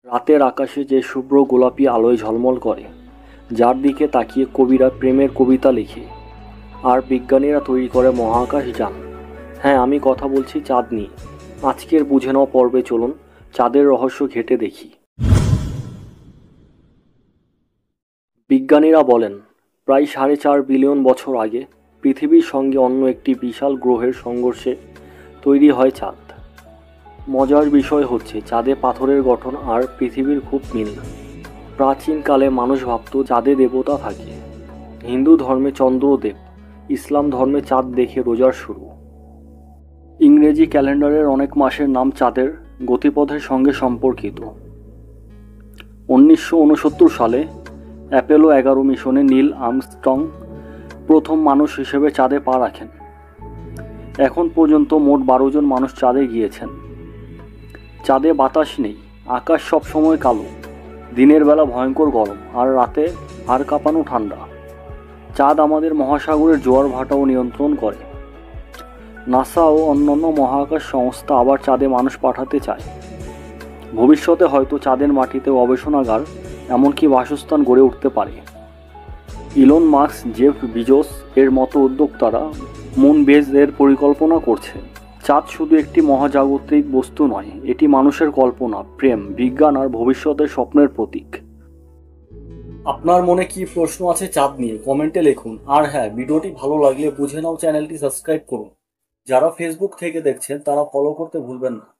রাতের আকাশে যে শুভ্র গোলাপি আলোয় ঝলমল করে, যার দিকে তাকিয়ে কবিরা প্রেমের কবিতা লিখে, আর বিজ্ঞানীরা তৈরি করে মহাকাশ যান। হ্যাঁ, আমি কথা বলছি চাঁদ নিয়ে। আজকের বুঝে নেওয়া পর্বে চলুন চাঁদের রহস্য ঘেঁটে দেখি। বিজ্ঞানীরা বলেন, প্রায় 4.5 বিলিয়ন বছর আগে পৃথিবীর সঙ্গে অন্য একটি বিশাল গ্রহের সংঘর্ষে তৈরি হয় চাঁদ। মজার বিষয় হচ্ছে, চাঁদে পাথরের গঠন আর পৃথিবীর খুব মিল। প্রাচীনকালে মানুষ ভাবত চাঁদে দেবতা থাকে। হিন্দু ধর্মে চন্দ্রদেব, ইসলাম ধর্মে চাঁদ দেখে রোজার শুরু। ইংরেজি ক্যালেন্ডারের অনেক মাসের নাম চাঁদের গতিপথের সঙ্গে সম্পর্কিত। 1969 সালে অ্যাপোলো 11 মিশনে নীল আর্মস্ট্রং প্রথম মানুষ হিসেবে চাঁদে পা রাখেন। এখন পর্যন্ত মোট 12 জন মানুষ চাঁদে গিয়েছেন। চাঁদে বাতাস নেই, আকাশ সবসময় কালো, দিনের বেলা ভয়ঙ্কর গরম আর রাতে হাড় কাঁপানো ঠান্ডা। চাঁদ আমাদের মহাসাগরের জোয়ার ভাটাও নিয়ন্ত্রণ করে। নাসা ও অন্যান্য মহাকাশ সংস্থা আবার চাঁদে মানুষ পাঠাতে চায়। ভবিষ্যতে হয়তো চাঁদের মাটিতে গবেষণাগার, এমনকি বাসস্থান গড়ে উঠতে পারে। ইলন মাস্ক, জেফ বিজোস এর মতো উদ্যোক্তারা মুন বেজ এর পরিকল্পনা করছে। চাঁদ শুধু একটি মহাজাগতিক বস্তু নয়, এটি মানুষের কল্পনা, প্রেম, বিজ্ঞান আর ভবিষ্যতের স্বপ্নের প্রতীক। আপনার মনে কি প্রশ্ন আছে চাঁদ নিয়ে কমেন্টে লিখুন। আর হ্যাঁ, ভিডিওটি ভালো লাগলে বুঝে নাও চ্যানেলটি সাবস্ক্রাইব করুন। যারা ফেসবুক থেকে দেখছেন তারা ফলো করতে ভুলবেন না।